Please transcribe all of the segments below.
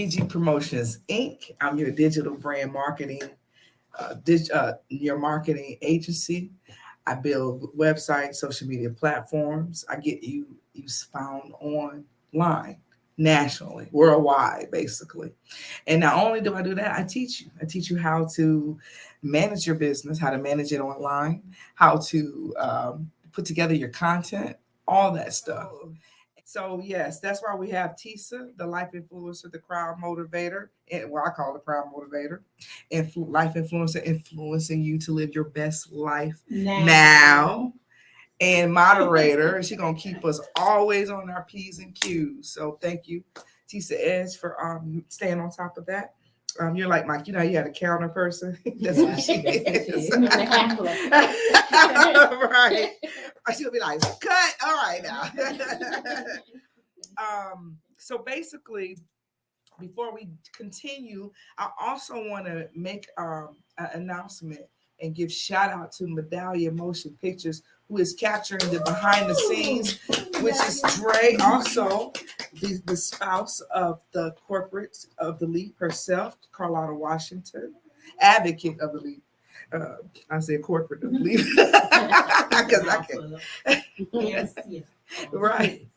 BG Promotions Inc. I'm your digital brand marketing, your marketing agency. I build websites, social media platforms. I get you found online, nationally, worldwide, basically. And not only do I do that, I teach you. I teach you how to manage your business, how to manage it online, how to put together your content, all that stuff. So yes, that's why we have TISA, the life influencer, the crowd motivator, and what I call the crowd motivator, and life influencer, influencing you to live your best life now. And moderator, she's gonna keep us always on our P's and Q's. So thank you, TISA Edge, for staying on top of that. You're like Mike, you know, you had a counter person. That's what she is. Right. She'll be like, cut. All right now. So basically, before we continue, I also want to make an announcement and give shout out to Medallia Motion Pictures, who is capturing the behind the scenes, which is Dre, also the spouse of the corporate of the leap herself, Carlotta Washington, advocate of the leap. I said corporate of the leap because I can. Yes. Right.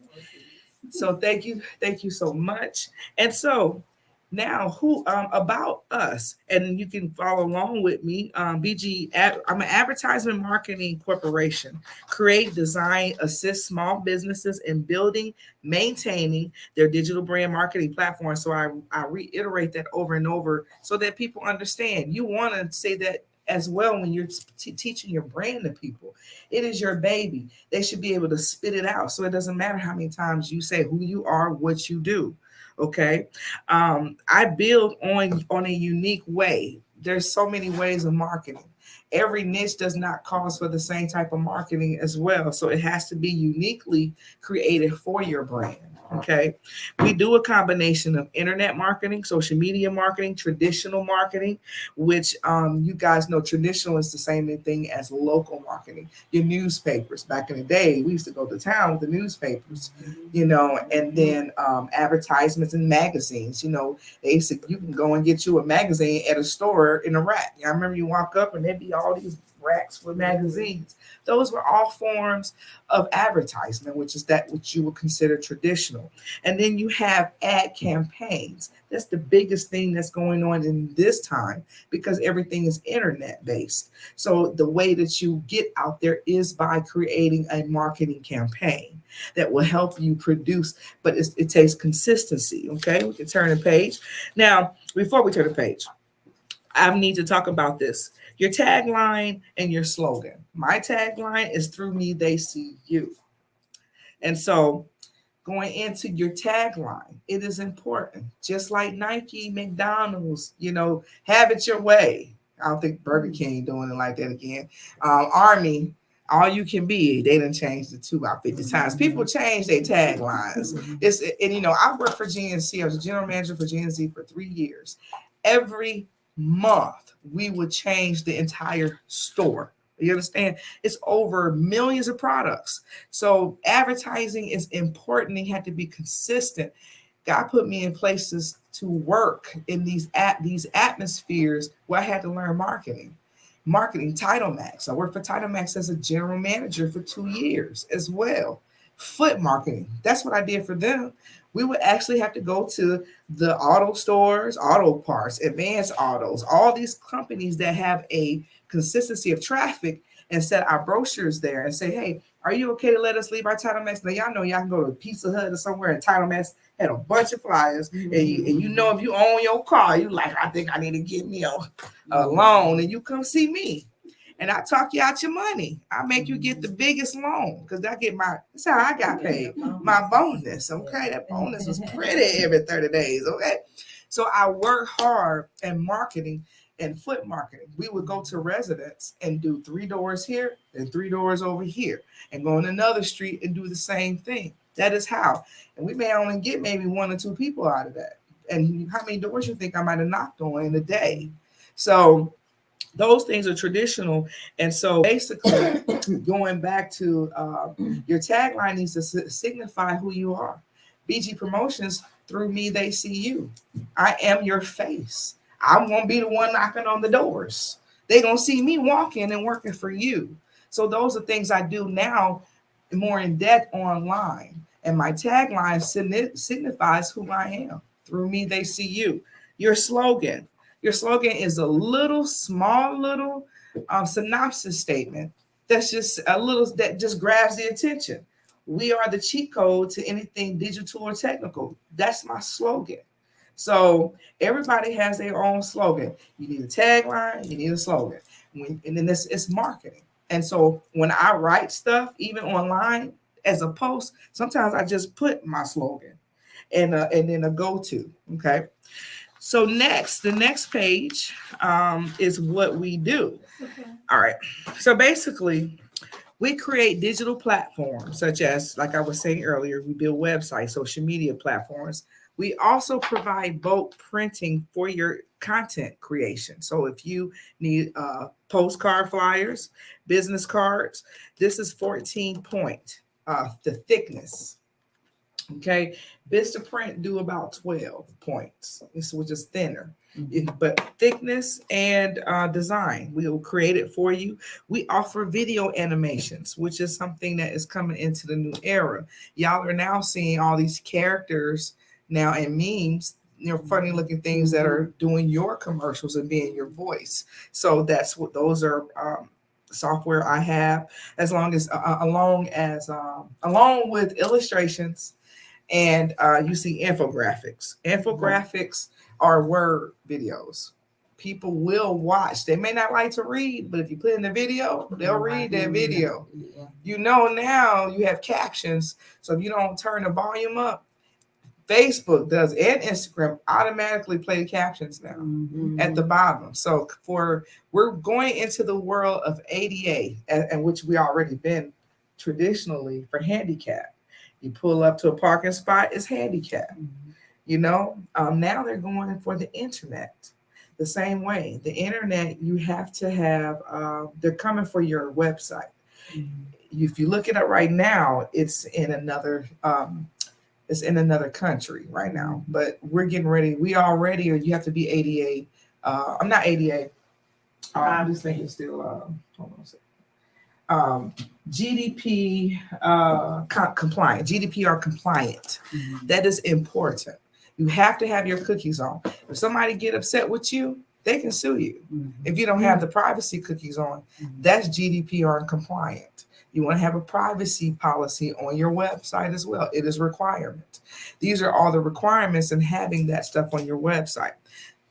So thank you so much. And so now, who about us, and you can follow along with me. BG, I'm an advertisement marketing corporation. Create, design, assist small businesses in building, maintaining their digital brand marketing platform. So I reiterate that over and over so that people understand. You want to say that as well when you're teaching your brand to people. It is your baby. They should be able to spit it out. So it doesn't matter how many times you say who you are, what you do. Okay. I build on a unique way. There's so many ways of marketing. Every niche does not cause for the same type of marketing as well. So it has to be uniquely created for your brand. Okay. We do a combination of internet marketing, social media marketing, traditional marketing, which you guys know traditional is the same thing as local marketing. Your newspapers. Back in the day, we used to go to town with the newspapers, you know, and then advertisements in magazines. You know, they used to, you can go and get you a magazine at a store in a rack. I remember you walk up and there'd be all these racks with magazines. Those were all forms of advertisement, which is that which you would consider traditional. And then you have ad campaigns. That's the biggest thing that's going on in this time because everything is internet based. So the way that you get out there is by creating a marketing campaign that will help you produce, but it takes consistency. Okay, we can turn the page. Now, before we turn the page, I need to talk about this. Your tagline and your slogan. My tagline is through me, they see you. And so going into your tagline, it is important. Just like Nike, McDonald's, you know, have it your way. I don't think Burger King doing it like that again. Army, all you can be. They done changed it too about 50 times. People change their taglines. And you know, I worked for GNC. I was a general manager for GNC for 3 years. Every month we would change the entire store. You understand? It's over millions of products. So advertising is important. You have to be consistent. God put me in places to work in these atmospheres where I had to learn marketing. Title Max. I worked for Title Max as a general manager for 2 years as well. Foot marketing. That's what I did for them. We would actually have to go to the auto stores, auto parts, advanced autos, all these companies that have a consistency of traffic and set our brochures there and say, hey, are you okay to let us leave our Title Max? Now, y'all know y'all can go to Pizza Hut or somewhere and Title Max had a bunch of flyers. And you know if you own your car, you like, I think I need to get me a loan and you come see me. And I talk you out your money. I make you get the biggest loan because that's how I got paid. My bonus. Okay. That bonus was pretty every 30 days. Okay. So I work hard in marketing and foot marketing. We would go to residents and do 3 doors here and 3 doors over here and go on another street and do the same thing. That is how. And we may only get maybe 1 or 2 people out of that. And how many doors you think I might have knocked on in a day? So those things are traditional. And so basically going back to your tagline needs to signify who you are. BG Promotions Through me, they see you. I am your face. I won't be the one knocking on the doors. They're going to see me walking and working for you. So those are things I do now more in depth online. And my tagline signifies who I am. Through me, they see you. Your slogan. Your slogan is a little, small, little synopsis statement that's just a little, that just grabs the attention. We are the cheat code to anything digital or technical. That's my slogan. So everybody has their own slogan. You need a tagline, you need a slogan. And then it's marketing. And so when I write stuff, even online as a post, sometimes I just put my slogan and then a go-to. Okay. So the next page is what we do. Okay. All right. So basically, we create digital platforms such as, like I was saying earlier, we build websites, social media platforms. We also provide bulk printing for your content creation. So if you need postcard flyers, business cards, this is 14 point, the thickness. Okay, Vistaprint do about 12 points. This was just thinner, but thickness and design, we will create it for you. We offer video animations, which is something that is coming into the new era. Y'all are now seeing all these characters now and memes, funny looking things that are doing your commercials and being your voice. So that's what those are. Software I have, along with illustrations. And you see infographics. Infographics are word videos. People will watch. They may not like to read, but if you put in the video, they'll read that video. You know, now you have captions. So if you don't turn the volume up, Facebook does, and Instagram automatically play the captions now at the bottom. So we're going into the world of ADA, and which we already been traditionally for handicap. You pull up to a parking spot, it's handicap. Now they're going for the internet the same way. The internet, you have to have, they're coming for your website. If you look it up right now, it's in another country right now, but we're getting ready. We already, or you have to be ADA. I'm not ADA. This thing is still, hold on a second. Compliant, GDPR compliant. That is important. You have to have your cookies on. If somebody get upset with you, they can sue you. If you don't have the privacy cookies on, that's GDPR compliant. You want to have a privacy policy on your website as well. It is a requirement. These are all the requirements in having that stuff on your website.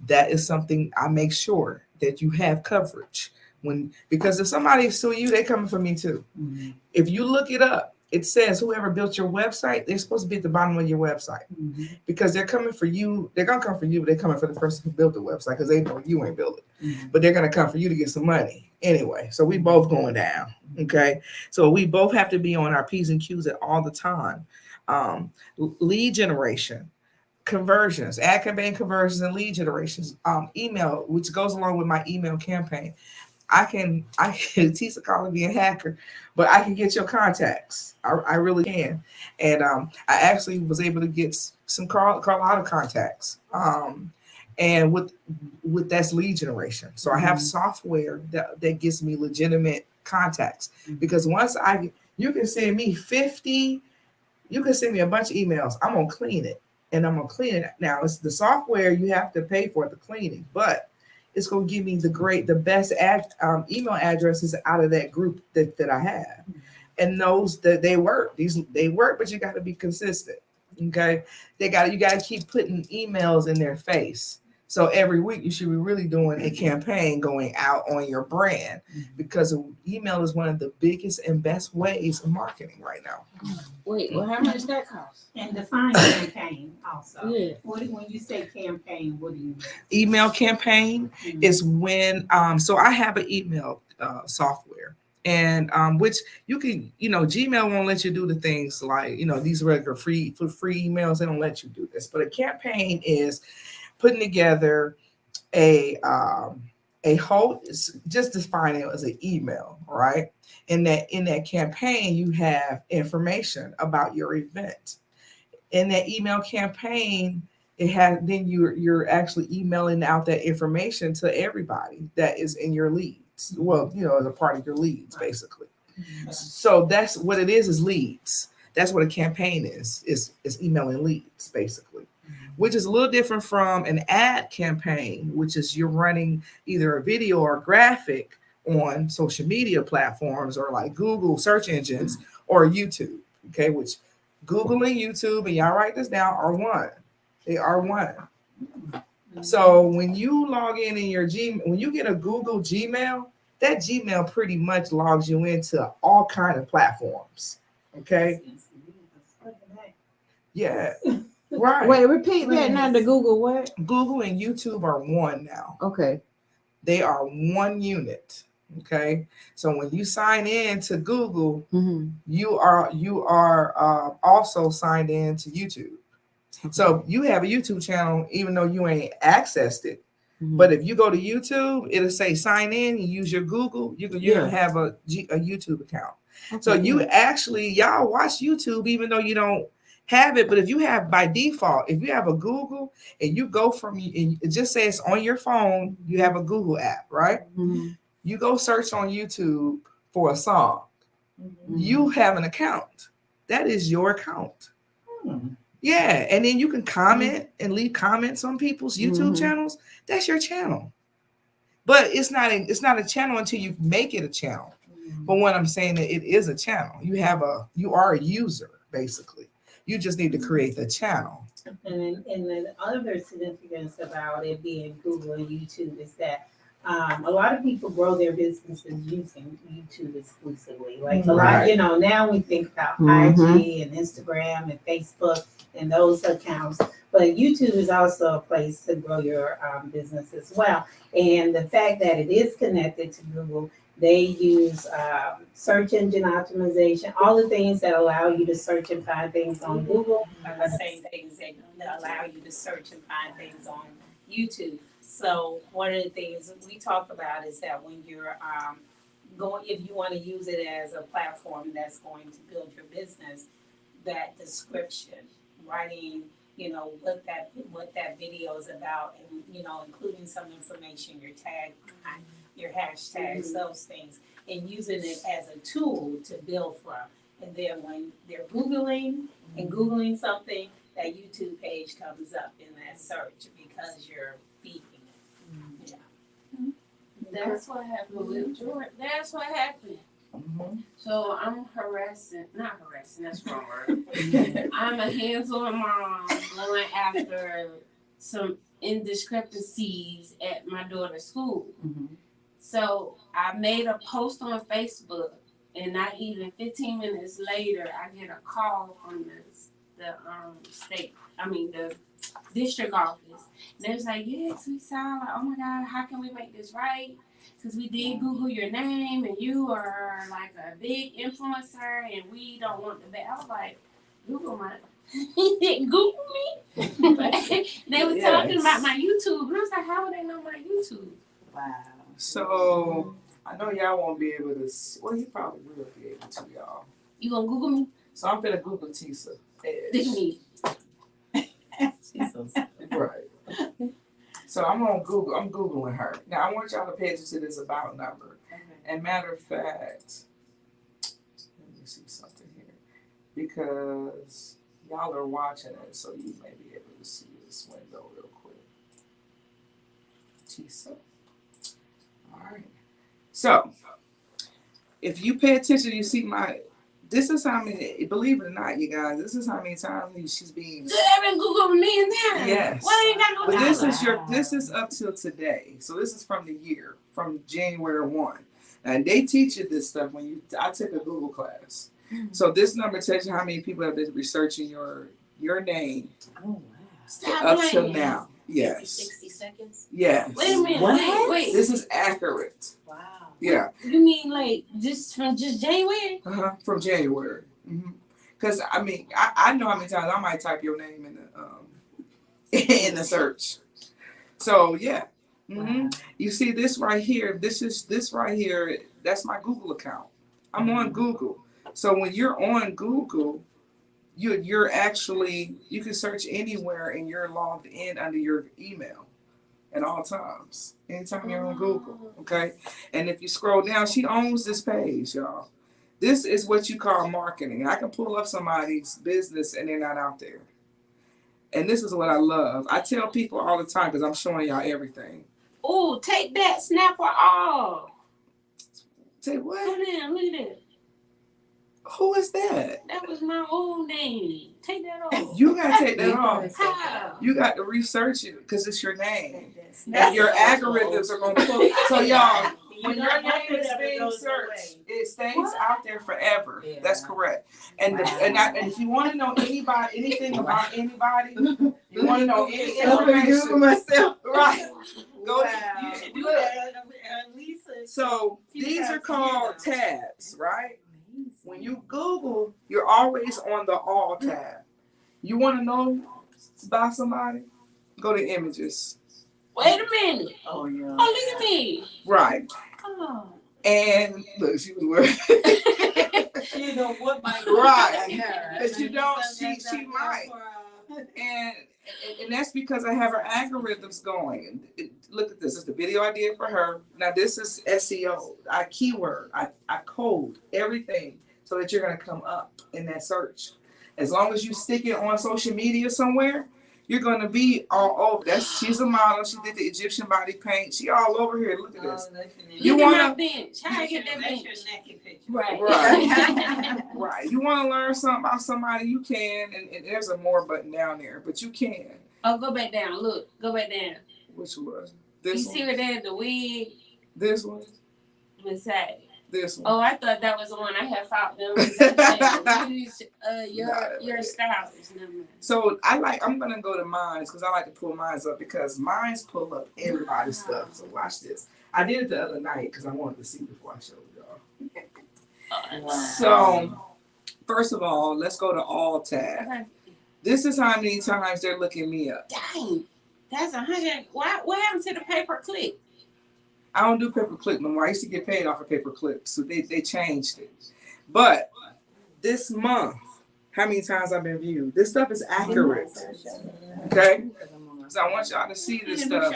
That is something I make sure that you have coverage. Because if somebody sue you, they coming for me too. If you look it up, it says whoever built your website, they're supposed to be at the bottom of your website because they're coming for you. They're gonna come for you, but they're coming for the person who built the website because they know you ain't built it. But they're gonna come for you to get some money anyway. So we both going down. Okay, so we both have to be on our P's and Q's at all the time. Lead generation. Conversions, ad campaign conversions, and lead generations. Email, which goes along with my email campaign. I can Tisa calling me a hacker, but I can get your contacts. I really can. And I actually was able to get some Carlotta contacts. And with that's lead generation. So I have software that gives me legitimate contacts because once you can send me 50, you can send me a bunch of emails. I'm gonna clean it. And I'm gonna clean it. Now it's the software you have to pay for the cleaning, but it's gonna give me the best email addresses out of that group that I have, and those that they work. They work, but you got to be consistent. Okay, you got to keep putting emails in their face. So every week you should be really doing a campaign going out on your brand because email is one of the biggest and best ways of marketing right now. Wait, well, how much that cost? And define campaign also. Yeah. When you say campaign, what do you mean? Email campaign is when, so I have an email software. And which you can, Gmail won't let you do the things like, these regular free emails. They don't let you do this. But a campaign is putting together a whole, just define it as an email, right? In that campaign, you have information about your event. in that email campaign, it has then you're actually emailing out that information to everybody that is in your leads. Well, as a part of your leads, basically. So that's what it is leads. That's what a campaign is emailing leads, basically, which is a little different from an ad campaign, which is you're running either a video or graphic on social media platforms or like Google search engines or YouTube. Okay, which Google and YouTube, and y'all write this down, are one. They are one. So when you log in your Gmail, when you get a Google Gmail, that Gmail pretty much logs you into all kind of platforms. Okay. Yeah. Right. Wait, repeat that now. The Google what? Google and YouTube are one now. Okay. They are one unit. Okay. So when you sign in to Google, you are also signed in to YouTube. So you have a YouTube channel, even though you ain't accessed it. But if you go to YouTube, it'll say sign in. You use your Google. You can have a YouTube account. Okay, so y'all watch YouTube even though you don't have it. But if you have by default, if you have a Google and you go and it just says on your phone, you have a Google app, right? You go search on YouTube for a song. You have an account. That is your account. Yeah, and then you can comment and leave comments on people's YouTube channels. That's your channel. But it's not a channel until you make it a channel. But what I'm saying that it is a channel. You are a user, basically. You just need to create the channel. And the other significance about it being Google and YouTube is that a lot of people grow their businesses using YouTube exclusively. Like a lot, now we think about IG and Instagram and Facebook and those accounts, but YouTube is also a place to grow your business as well. And the fact that it is connected to Google, they use search engine optimization, all the things that allow you to search and find things on Google are the same things that allow you to search and find things on YouTube. So one of the things we talk about is that when you're if you want to use it as a platform that's going to build your business, that description, writing, what that video is about, and including some information, your tag, your hashtags, those things, and using it as a tool to build from. And then when they're Googling something, that YouTube page comes up in that search because you're feeding it. Yeah. That's what happened with Jordan. That's what happened. So I'm not harassing, that's wrong word. I'm a hands-on mom going after some indiscrepancies at my daughter's school. So I made a post on Facebook, and not even 15 minutes later, I get a call from the district office. And they was like, yes, we saw, oh my God, how can we make this right? Because we did Google your name, and you are like a big influencer, and we don't want the bad. I was like, Google Google me? They were talking about my YouTube, and I was like, how would they know my YouTube? Wow. So I know y'all won't be able to see. Well, you probably will be able to, y'all. You gonna Google me? So I'm gonna Google Tisa. Dig me. Right. So I'm Googling her. Now I want y'all to pay attention to this about number. And matter of fact, let me see something here. Because y'all are watching it, so you may be able to see this window real quick. Tisa. Alright. So if you pay attention, you see this is how many, believe it or not, you guys, this is how many times she's being. They've been Googling me and them. Yes. Well, ain't got no But this is up till today. So this is from the year, from January 1. And they teach you this stuff I took a Google class. So this number tells you how many people have been researching your name up till now. Yes. 60 seconds? Yes. Wait a minute. Wait. This is accurate. Wow. Yeah. You mean like from just January? From January. Because I know how many times I might type your name in the search. So yeah. Wow. You see this right here. This right here. That's my Google account. I'm on Google. So when you're on Google, you're actually, you can search anywhere and you're logged in under your email at all times. Anytime you're on Google, okay? And if you scroll down, she owns this page, y'all. This is what you call marketing. I can pull up somebody's business and they're not out there. And this is what I love. I tell people all the time because I'm showing y'all everything. Oh, take that snapper off. Say what? Look at that. Who is that? That was my old name. Take that off. You gotta take that off. How? You got to research it because it's your name. And your algorithms are gonna pull. So y'all, when your name is being searched, it stays out there forever. Yeah. That's correct. And and if you want to know anything about anybody, you want to know any information, myself. right? Go Wow. to Lisa. So these are called tabs, right? When you Google, you're always on the all tab. You want to know about somebody? Go to images. Wait a minute. Oh yeah. Oh, look at me. Right. Oh. And look, she was wearing. She know what my Right. Because you don't, she might. And that's because I have her algorithms going. Look at this. It's the video I did for her. Now this is SEO. I keyword. I code everything so that you're going to come up in that search. As long as you stick it on social media somewhere, you're going to be all over. She's a model. She did the Egyptian body paint. She all over here. Look at this. You want my bench? How I get that bench? Right. Right. Right. You want to learn something about somebody, you can. And there's a more button down there, but you can. Oh, go back down. Look, go back down. Which was? You This see one? where there's the wig? This one? Beside. This one? Oh, I thought that was the one I had found them. Your stylist number. So I'm gonna go to mines because I like to pull mines up because mines pull up everybody's stuff. So watch this. I did it the other night because I wanted to see before I showed y'all. So first of all, let's go to all tab. Okay. This is how many times they're looking me up. Dang, that's 100. What happened to the pay-per-click? I don't do pay-per-click no more. I used to get paid off of pay-per-click, so they changed it. But this month, how many times I've been viewed? This stuff is accurate. Okay? So I want y'all to see this stuff.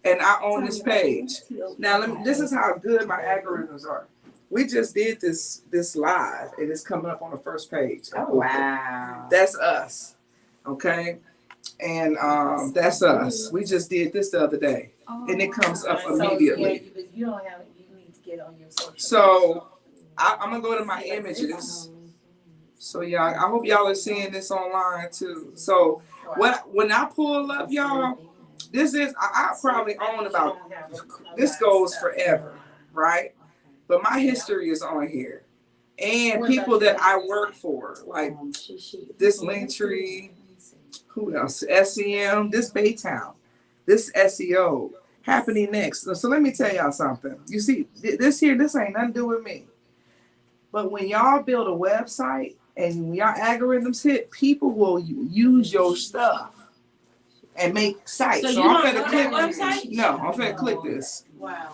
And I own this page. Now, this is how good my algorithms are. We just did this live, and it's coming up on the first page. Oh wow. That's us. Okay? And that's us. We just did this the other day. And it comes up immediately. You don't have. You need to get on your social. So I'm gonna go to my images. So y'all, I hope y'all are seeing this online too. So when I pull up, y'all, this is I probably own about. This goes forever, right? But my history is on here, and people that I work for, like this Linktree. Who else? SEM. This Baytown. This SEO. Happening next. So let me tell y'all something. You see, this ain't nothing to do with me. But when y'all build a website and when y'all algorithms hit, people will use your stuff and make sites. So you I'm don't gonna know click. that website? No, I'm gonna click this. Wow.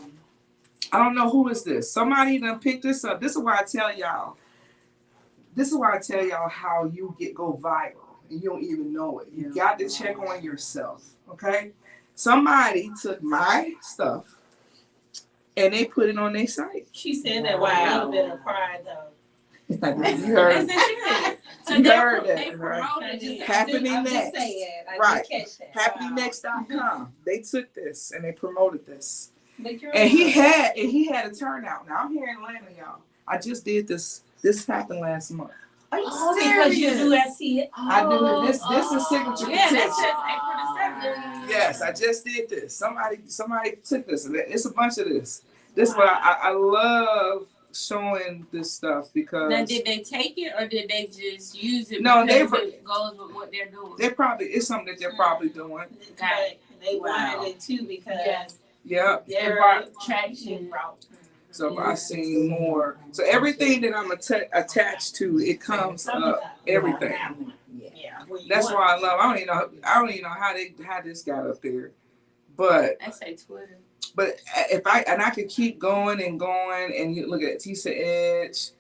I don't know who is this. Somebody done picked this up. This is why I tell y'all. This is why I tell y'all how you go viral and you don't even know it. You got to check on yourself. Okay. Somebody took my stuff and they put it on their site. She said that with a little bit of pride, though. You heard, So you heard they that, right? promoted it. Happening next. Right. HappeningNext.com. They took this and they promoted this. And he had a turnout. Now I'm here in Atlanta, y'all. I just did this. This happened last month. Are you Because you do SEO. I do this. This is signature Yeah, protection. that says April the 7th. Yes, I just did this. Somebody took this. It's a bunch of this. This is what I love showing this stuff because. Now, did they take it or did they just use it? No, because it goes with what they're doing. It's something that they're probably doing. But they wanted it too because Yeah. It brought traction. So I've seen more. So everything that I'm attached to, it comes up. Everything. Yeah. That's why I love. I don't even know how this got up there, but I say Twitter. But if I could keep going and going, and you look at Tisa Edge,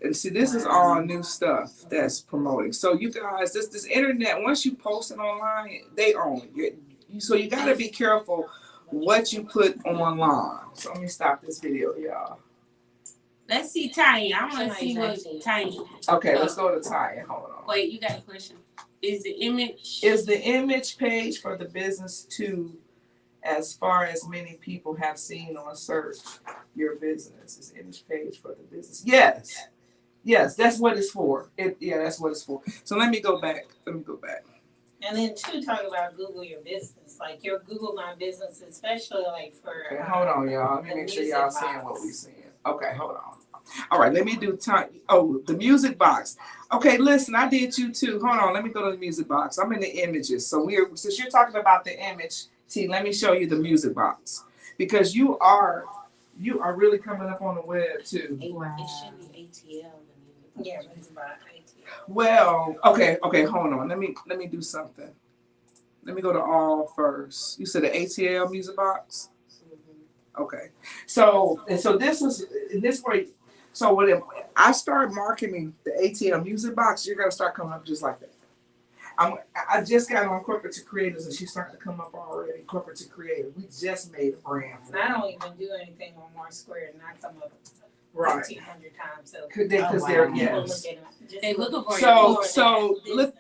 And see, this is all new stuff that's promoting. So you guys, this internet, once you post it online, they own it. So you got to be careful what you put online. So let me stop this video, y'all. Let's see Tanya. I want to see what Tanya. Okay, let's go to Tanya. Hold on. Wait, you got a question? Is the image page for the business too, as far as many people have seen on search your business? Is image page for the business? Yes. Yes, that's what it's for. That's what it's for. So let me go back. And then too, talk about Google your business, like your Google My Business, especially like for. Okay, hold on, y'all. Let me make sure y'all seeing what we seeing. Okay, hold on. All right, let me do time. Oh, the music box. Okay, listen, I did you too. Hold on, let me go to the music box. I'm in the images. So since you're talking about the image, T, let me show you the music box because you are really coming up on the web too. Wow. It should be ATL. Yeah, it's about ATL. Well, okay, hold on. Let me do something. Let me go to all first. You said the ATL music box? Okay. So this was this way. So when I start marketing the ATL music box, you're gonna start coming up just like that. I just got on Corporate to Creators and she's starting to come up already. Corporate to Creators. We just made a brand. And I don't even do anything on More Square and I come up right 1,500 times. So because they're yes. They looking for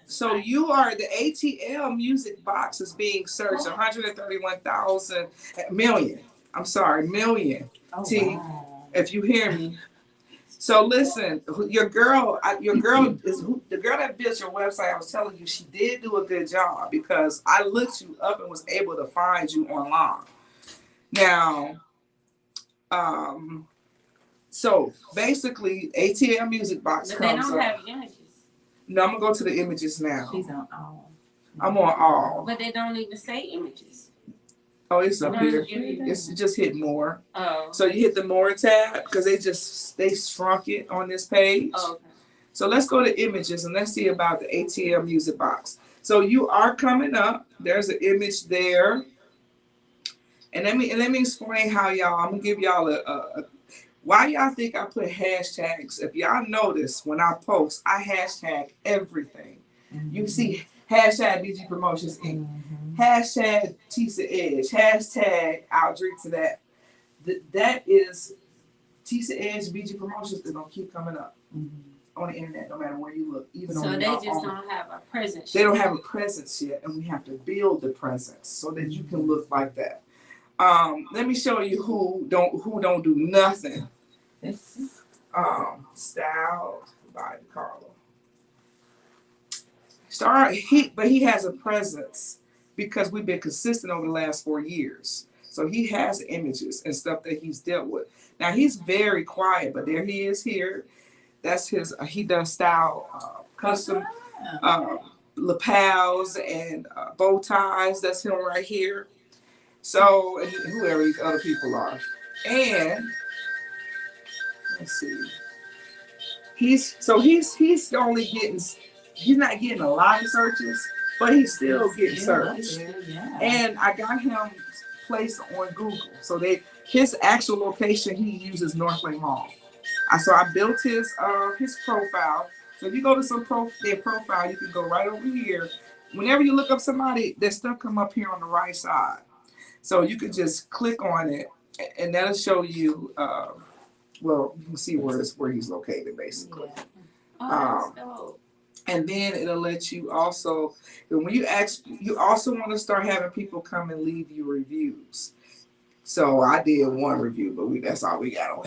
so you are the ATL music box is being searched 131,000 million. I'm sorry, million. T, if you hear me. So listen, your girl is the girl that built your website. I was telling you, she did do a good job because I looked you up and was able to find you online. Now, so basically, ATL music box but comes they don't up. have images. No, I'm gonna go to the images now. She's on all. I'm on all. But they don't even say images. Oh, it's up here. It's just hit more. Oh. So you hit the more tab because they shrunk it on this page. Oh, okay. So let's go to images and let's see about the ATL music box. So you are coming up. There's an image there. And let me explain how y'all. I'm gonna give y'all a why y'all think I put hashtags. If y'all notice when I post, I hashtag everything. Mm-hmm. You see hashtag BG Promotions Inc. Mm-hmm. Hashtag Tisa Edge. Hashtag I'll drink to that. That is Tisa Edge BG Promotions is gonna keep coming up on the internet no matter where you look. Even so on they just don't have a presence. They don't have a presence yet, and we have to build the presence so that you can look like that. Let me show you who don't do nothing. Style by Carlo. But he has a presence because we've been consistent over the last 4 years. So he has images and stuff that he's dealt with. Now he's very quiet, but there he is here. That's his. He does style, custom lapels and bow ties. That's him right here. So and whoever these other people are, and let's see. He's only getting. He's not getting a lot of searches, but he's still getting searched. Yeah. And I got him placed on Google. So his actual location he uses Northlake Mall. So I built his profile. So if you go to their profile, you can go right over here. Whenever you look up somebody, their stuff come up here on the right side. So you can just click on it, and that'll show you. Well, you can see where he's located, basically. Yeah. Oh, that's dope. And then it'll let you also, when you also want to start having people come and leave you reviews. So I did one review, but that's all we got on.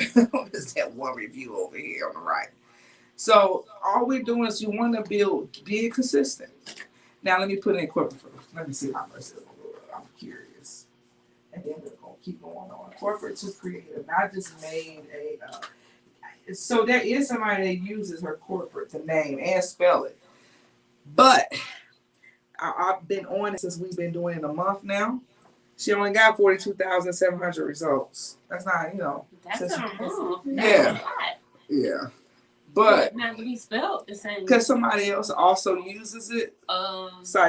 Just that one review over here on the right. So all we're doing is you want to being consistent. Now let me put in corporate first. Let me see how much it'll go. I'm curious. And then we're going to keep going on. Corporate to Creative. I just made so there is somebody that uses her corporate to name and spell it. But I've been on it since we've been doing it a month now. She only got 42,700 results. That's not, That's yeah. Yeah. But not to be spelled the same. Because somebody else also uses it.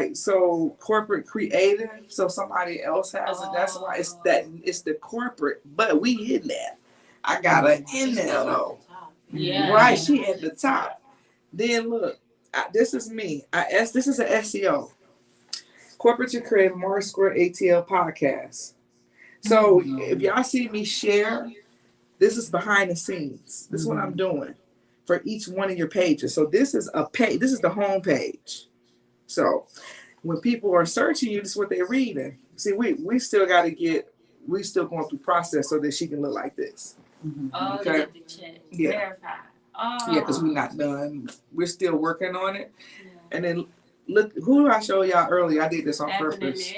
So corporate creative. So somebody else has it. That's why it's the corporate. But we in that. I got it in there though. Yeah. Right, she at the top. Then look, this is me. This is an SEO, corporate to creative Mark Square ATL podcast. So if y'all see me share, this is behind the scenes. This is what I'm doing for each one of your pages. So this is a page. This is the home page. So when people are searching you, this is what they're reading. See, we still got to we still going through process so that she can look like this. Oh, Okay. you get the check. Yeah. Verify. Oh. Yeah, because we're not done. We're still working on it. And then look, who did I show y'all earlier? I did this on purpose.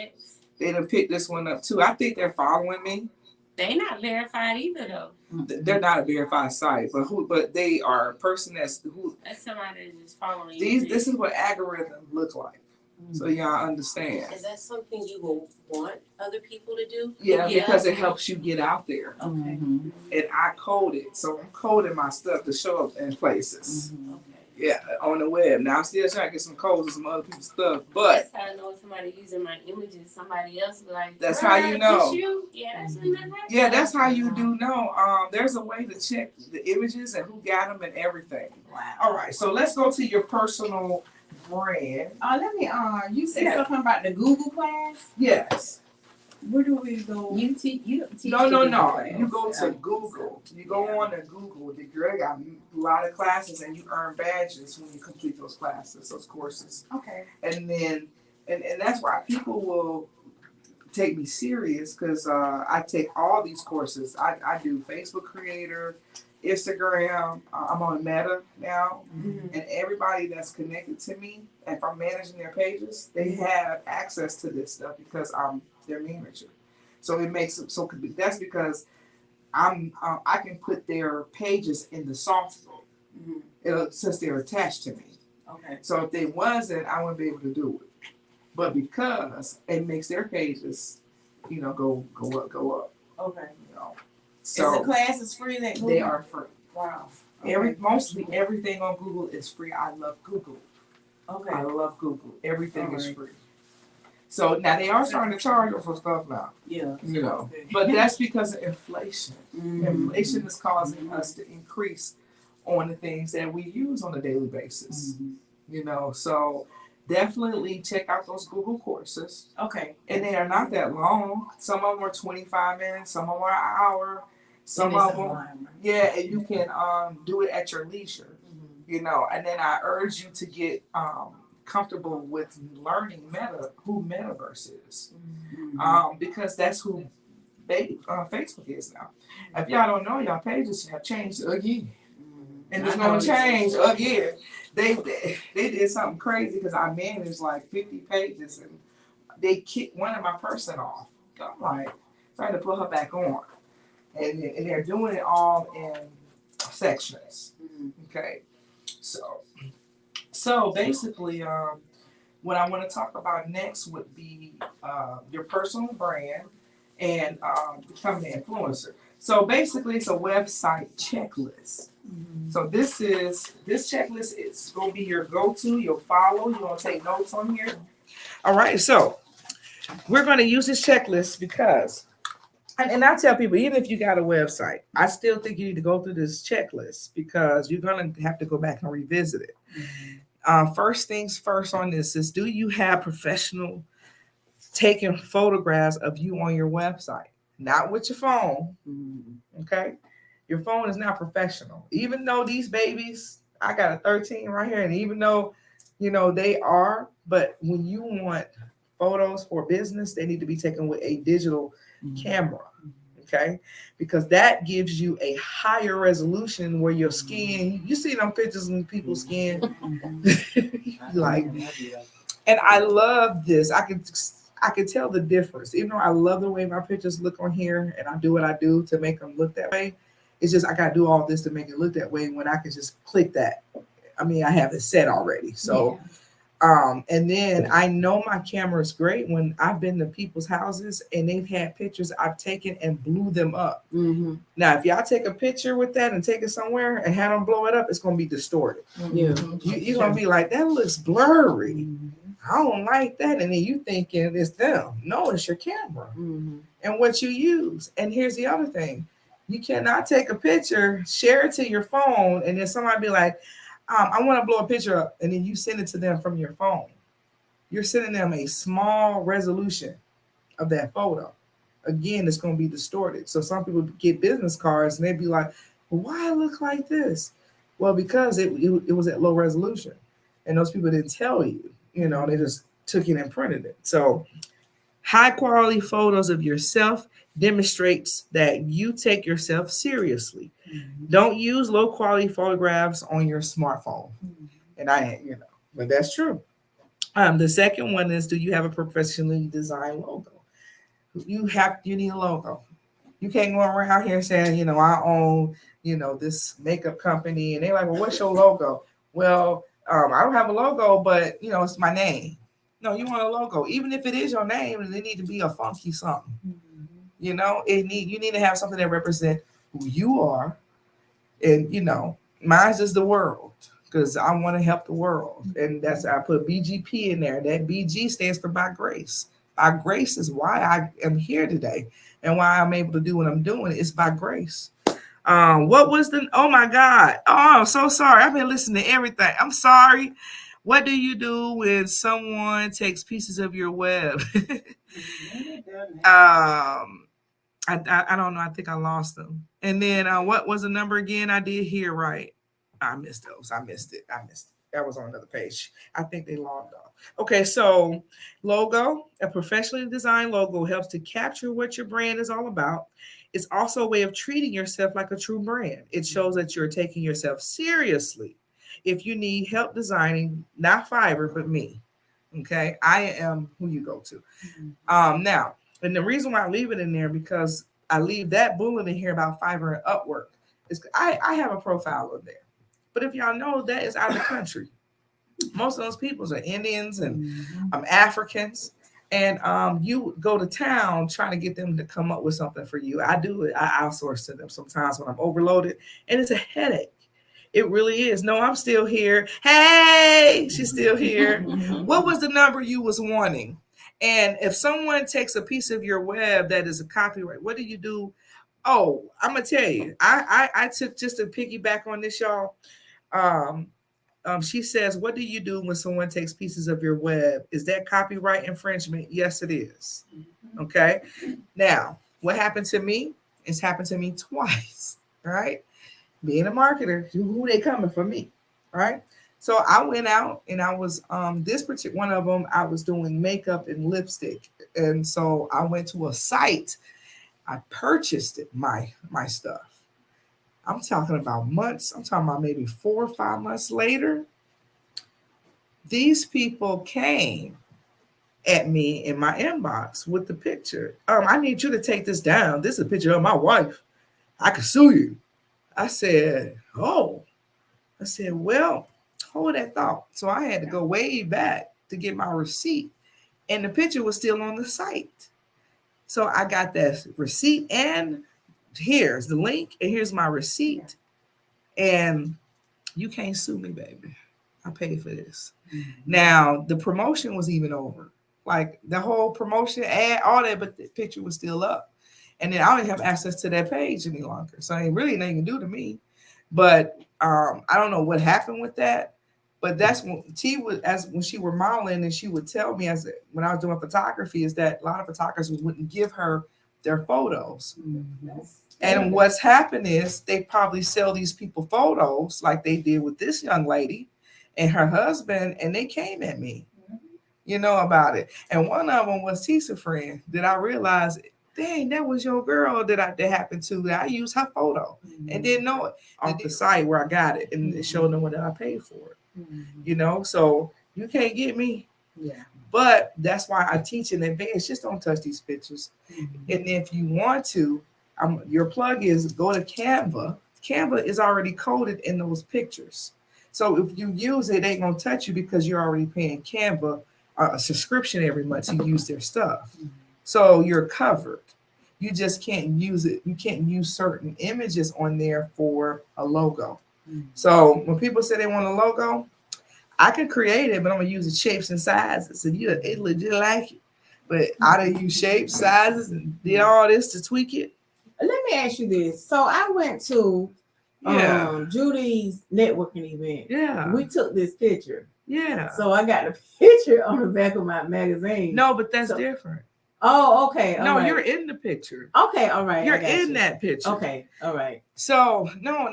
They done picked this one up too. I think they're following me. They not verified either though. They're not a verified site, but they are a person that's somebody that's just following this is what algorithm look like. So y'all understand. Is that something you will want other people to do? Yeah, because it helps you get out there. Okay. And I code it. So I'm coding my stuff to show up in places. Okay. Yeah, on the web. Now I'm still trying to get some codes and some other people's stuff, but that's how I know somebody using my images. Somebody else be like, that's how you know. You? Yeah, that's me. Yeah, that's how you do know. There's a way to check the images and who got them and everything. Wow. All right, so let's go to your personal brand. Let me. You said something about the Google class. Yes. Where do we go? You teach. No. the class. You go to Google. You go on to Google. The girl got a lot of classes, and you earn badges when you complete those classes, those courses. Okay. And then, and that's why people will take me serious because I take all these courses. I do Facebook Creator, Instagram. I'm on Meta now, and everybody that's connected to me, if I'm managing their pages, they have access to this stuff because I'm their manager. So it makes it so. That's because I can put their pages in the software. Since they're attached to me. Okay. So if they wasn't, I wouldn't be able to do it. But because it makes their pages, go up. Okay. So is the classes free? That Google? they are free. Wow. Mostly everything on Google is free. I love Google. Okay. I love Google. Everything is free. So now they are starting to charge us for stuff now. Yeah. But that's because of inflation. Inflation is causing us to increase on the things that we use on a daily basis. So definitely check out those Google courses. Okay. And they are not that long. Some of them are 25 minutes, some of them are an hour, some of them, and you can do it at your leisure. And then I urge you to get comfortable with learning who Metaverse is, because that's who Facebook is now. If y'all don't know, y'all pages have changed again, and it's gonna change again. They did something crazy because I managed like 50 pages, and they kicked one of my person off. So I'm like trying to put her back on, and they're doing it all in sections. Okay, so basically, what I want to talk about next would be your personal brand and becoming an influencer. So basically, it's a website checklist. So this checklist is going to be your go-to. You'll follow. You're going to take notes on here. All right. So we're going to use this checklist because, and I tell people, even if you got a website, I still think you need to go through this checklist because you're going to have to go back and revisit it. First things first on this is, do you have professional taking photographs of you on your website? Not with your phone. Okay. Your phone is not professional. Even though these babies, I got a 13 right here, and even though, they are, but when you want photos for business, they need to be taken with a digital camera. Okay. Because that gives you a higher resolution where your skin, you see them pictures in people's skin. And I love this. I can tell the difference. Even though I love the way my pictures look on here and I do what I do to make them look that way. It's just I got to do all this to make it look that way when I can just click that. I mean, I have it set already. So, and then I know my camera is great when I've been to people's houses and they've had pictures I've taken and blew them up. Now, if y'all take a picture with that and take it somewhere and have them blow it up, it's going to be distorted. You're going to be like, that looks blurry. I don't like that. And then you thinking it's them. No, it's your camera and what you use. And here's the other thing. You cannot take a picture, share it to your phone, and then somebody be like, I want to blow a picture up, and then you send it to them from your phone. You're sending them a small resolution of that photo. Again, it's going to be distorted. So some people get business cards and they be like, well, why it look like this? Well, because it was at low resolution. And those people didn't tell you, they just took it and printed it. So high quality photos of yourself demonstrates that you take yourself seriously. Mm-hmm. Don't use low quality photographs on your smartphone. Mm-hmm. And but that's true. The second one is, do you have a professionally designed logo? You need a logo. You can't go around here saying, I own, this makeup company. And they're like, well, what's your logo? Well, I don't have a logo, but, it's my name. No, you want a logo. Even if it is your name, it need to be a funky something. Mm-hmm. You need to have something that represents who you are. And, mine's is the world, because I want to help the world. And that's, I put BGP in there. That BG stands for by grace. By grace is why I am here today, and why I'm able to do what I'm doing. It's by grace. What was oh my God. Oh, I'm so sorry. I've been listening to everything. I'm sorry. What do you do when someone takes pieces of your web? I don't know. I think I lost them. And then what was the number again? I did hear right. I missed those. I missed it. That was on another page. I think they logged off. Okay, so logo, a professionally designed logo helps to capture what your brand is all about. It's also a way of treating yourself like a true brand. It shows that you're taking yourself seriously. If you need help designing, not Fiverr, but me, okay, I am who you go to. Now, and the reason why I leave it in there, because I leave that bullet in here about Fiverr and Upwork, is I have a profile up there. But if y'all know, that is out of the country. Most of those people are Indians and Africans. And you go to town trying to get them to come up with something for you. I do it. I outsource to them sometimes when I'm overloaded. And it's a headache. It really is. No, I'm still here. Hey, she's still here. What was the number you was wanting? And if someone takes a piece of your web that is a copyright, what do you do? Oh, I'm going to tell you. I took, just to piggyback on this, y'all. She says, what do you do when someone takes pieces of your web? Is that copyright infringement? Yes, it is. Okay. Now, what happened to me? It's happened to me twice. All right. Being a marketer, who they coming for me? All right. So I went out and I was, this particular one of them, I was doing makeup and lipstick. And so I went to a site. I purchased it, my stuff. I'm talking about months. I'm talking about maybe 4 or 5 months later. These people came at me in my inbox with the picture. I need you to take this down. This is a picture of my wife. I could sue you. I said, oh. I said, well, hold that thought. So I had to go way back to get my receipt. And the picture was still on the site. So I got that receipt, and here's the link, and here's my receipt. And you can't sue me, baby. I paid for this. Mm-hmm. Now, the promotion was even over. Like the whole promotion ad, all that, but the picture was still up. And then I don't have access to that page any longer. So it really nothing to do to me. But I don't know what happened with that. But that's when when she were modeling, and she would tell me when I was doing photography, is that a lot of photographers wouldn't give her their photos. Mm-hmm. And what's happened is they probably sell these people photos like they did with this young lady and her husband, and they came at me, about it. And one of them was Tisa's friend that I realized, dang, that was your girl that happened to. That I used her photo and didn't know it off the site where I got it, and it showed them what I paid for it. So you can't get me. Yeah. But that's why I teach in advance. Just don't touch these pictures. Mm-hmm. And if you want to, your plug is go to Canva. Canva is already coded in those pictures. So if you use it, they ain't gonna touch you because you're already paying Canva a subscription every month to use their stuff. Mm-hmm. So you're covered. You just can't use it. You can't use certain images on there for a logo. Mm-hmm. So when people say they want a logo, I can create it, but I'm gonna use the shapes and sizes. And it legit like it. But I done use shapes, sizes, and did all this to tweak it. Let me ask you this. So I went to Yeah. Judy's networking event. Yeah. We took this picture. Yeah. So I got the picture on the back of my magazine. No, but that's So- different. Oh, okay. All No, right. you're in the picture. Okay, all right. You're I got in you. that picture. Okay, all right. So no.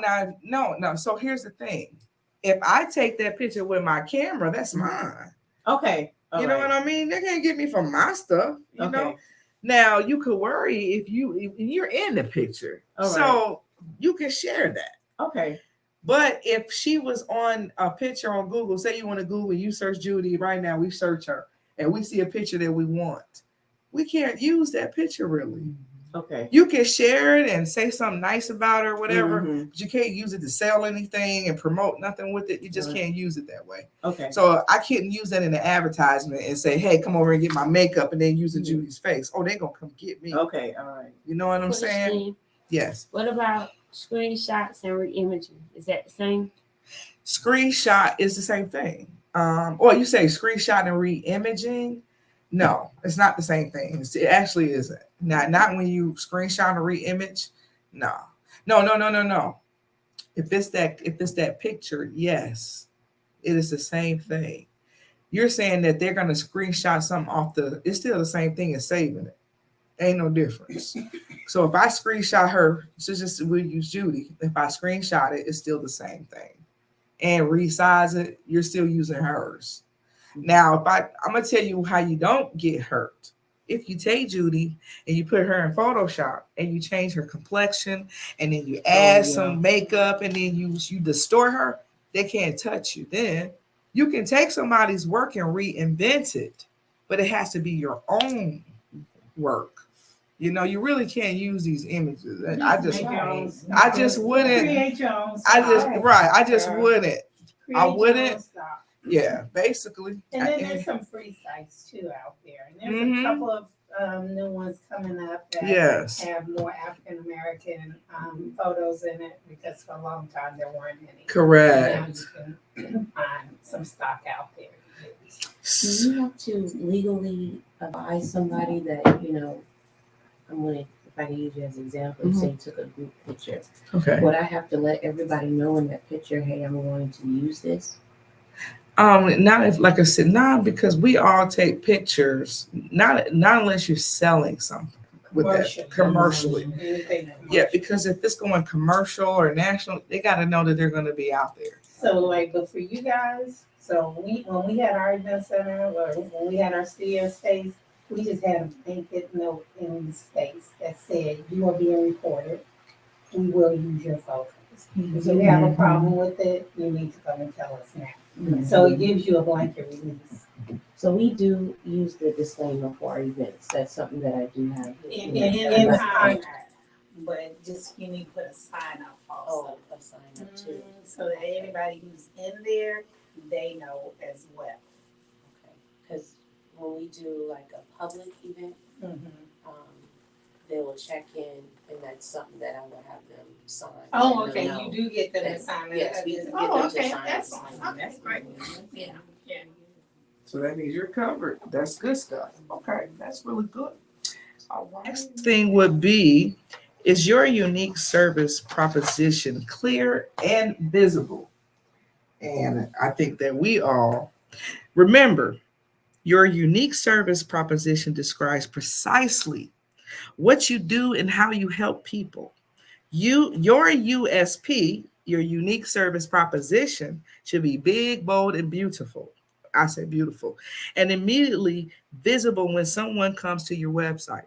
So here's the thing. If I take that picture with my camera, that's mine. Okay. all You know right. what I mean? They can't get me from my stuff. You know. Okay. Now you could worry if you're in the picture, All so you can share that. Okay. But if she was on a picture on Google, say you want to Google, you search Judy right now, we search her, and we see a picture that we want, we can't use that picture really. Okay. You can share it and say something nice about her, whatever, Mhm. but you can't use it to sell anything and promote nothing with it. You just Right. can't use it that way. Okay. So I couldn't use that in an advertisement and say, hey, come over and get my makeup, and then using Mhm. Judy's face. Oh, they're going to come get me. Okay. All right. You know what I'm saying? Question, Yes. what about screenshots and re-imaging? Is that the same? Screenshot is the same thing. Or you say screenshot and re-imaging. No, it's not the same thing. It actually isn't. Not when you screenshot or re-image. No. If it's that picture, yes, it is the same thing. You're saying that they're gonna screenshot something off it's still the same thing as saving it. Ain't no difference. So if I screenshot her, we'll use Judy. If I screenshot it, it's still the same thing. And resize it, you're still using hers. Now, I'm gonna tell you how you don't get hurt. If you take Judy and you put her in Photoshop and you change her complexion and then you add some makeup and then you distort her, they can't touch you. Then you can take somebody's work and reinvent it, but it has to be your own work. You know, you really can't use these images. I just wouldn't. Create your own I just wouldn't. I wouldn't. Style. Yeah, basically. And then there's some free sites too out there. And there's a couple of new ones coming up that have more African American photos in it, because for a long time there weren't any. Correct. Now you can find some stock out there. Do you have to legally advise somebody that, you know, if I can use you as an example, say you took a group picture. Okay. Would I have to let everybody know in that picture, hey, I'm going to use this? Not if, like I said, not because we all take pictures, not unless you're selling something with that commercially. Yeah, because if it's going commercial or national, they got to know that they're going to be out there. So but for you guys, when we had our event center, or when we had our studio space, we just had a blanket note in the space that said, you are being recorded. We will use your photos. If you have a problem with it, you need to come and tell us now. So it gives you a blanket release. So we do use the disclaimer for our events. That's something that I do have. In contract, but just you need to put a sign up also. A sign up too. So that anybody who's in there, they know as well. Okay. Because when we do like a public event, they will check in, and that's something that I will have them sign. Oh, okay. You do get them to sign it. Yes, we get them to sign it. That's fine. Okay, great. Yeah. So that means you're covered. That's good stuff. Okay, that's really good. All right. Next thing would be, is your unique service proposition clear and visible? And I think that we all remember, your unique service proposition describes precisely what you do and how you help people. Your USP, your unique service proposition, should be big, bold, and beautiful. I say beautiful. And immediately visible when someone comes to your website.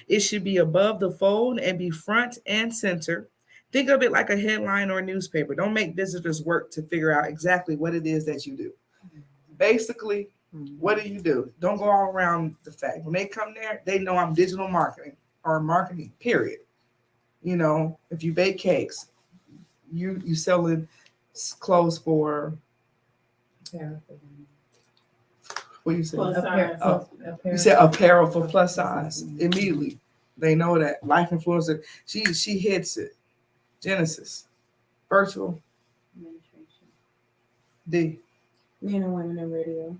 It should be above the fold and be front and center. Think of it like a headline or a newspaper. Don't make visitors work to figure out exactly what it is that you do. Basically, what do? Don't go all around the fact. When they come there, they know I'm digital marketing or marketing, period. You know, if you bake cakes, you selling clothes for, what you say? You said apparel for plus size. Immediately, they know that. Life influencer, she hits it. Genesis, virtual, D. Men and women in radio.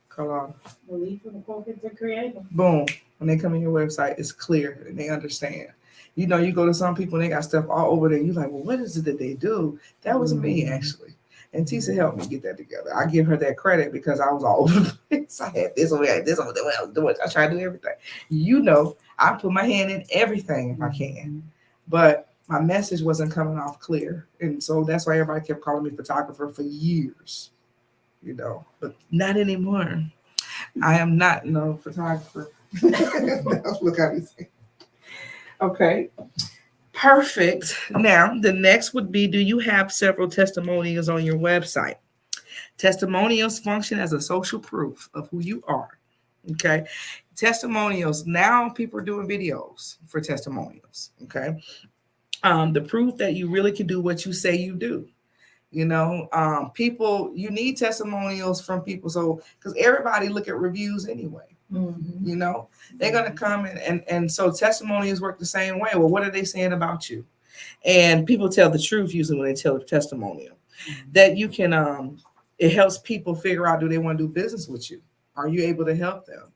Call Believe in the corporate to create them. Boom. When they come in your website, it's clear and they understand. You know, you go to some people and they got stuff all over there. You're like, well, what is it that they do? That was me, actually. And Tisa helped me get that together. I give her that credit because I was all over the place. I had this over there, this over there, what I was doing. I tried to do everything. You know, I put my hand in everything if I can. But my message wasn't coming off clear. And so that's why everybody kept calling me photographer for years, you know, but not anymore. I am not no photographer. Look how he's saying. Okay. Perfect. Now, the next would be, do you have several testimonials on your website? Testimonials function as a social proof of who you are. Okay. Testimonials. Now people are doing videos for testimonials. Okay. The proof that you really can do what you say you do. You know, people, you need testimonials from people. So, because everybody look at reviews anyway. You know, they're going to come and so testimonials work the same way. Well, what are they saying about you? And people tell the truth usually when they tell a testimonial. That you can, it helps people figure out, do they want to do business with you? Are you able to help them?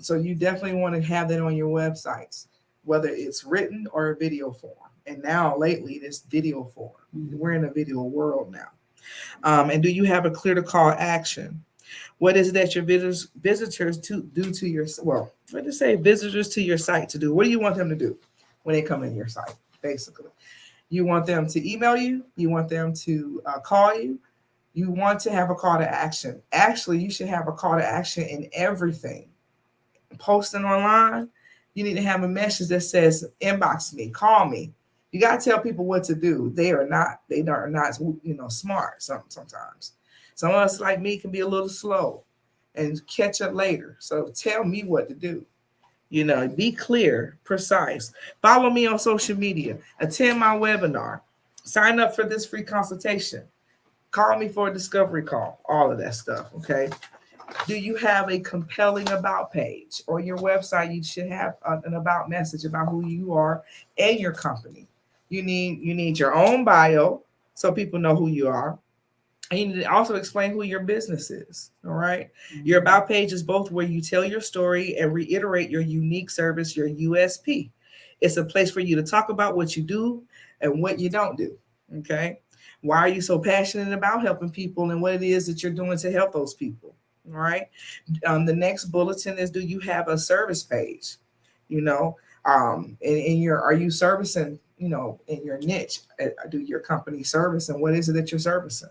So you definitely want to have that on your websites, whether it's written or a video form. And now lately, this video form. We're in a video world now. And do you have a clear to call action? What is it that your visitors to do to your, well, what to say, visitors to your site to do? What do you want them to do when they come in your site, basically? You want them to email you. You want them to call you. You want to have a call to action. Actually, you should have a call to action in everything. Posting online, you need to have a message that says, inbox me, call me. You got to tell people what to do. They are not, you know, smart sometimes. Some of us, like me, can be a little slow and catch up later. So tell me what to do. You know, be clear, precise. Follow me on social media. Attend my webinar. Sign up for this free consultation. Call me for a discovery call. All of that stuff, okay? Do you have a compelling about page? On your website, you should have an about message about who you are and your company. You need your own bio so people know who you are. And you need to also explain who your business is, all right? Your about page is both where you tell your story and reiterate your unique service, your USP. It's a place for you to talk about what you do and what you don't do, okay? Why are you so passionate about helping people and what it is that you're doing to help those people, all right? The next bulletin is, do you have a service page? You know, are you servicing, you know, in your niche? Do your company service and what is it that you're servicing?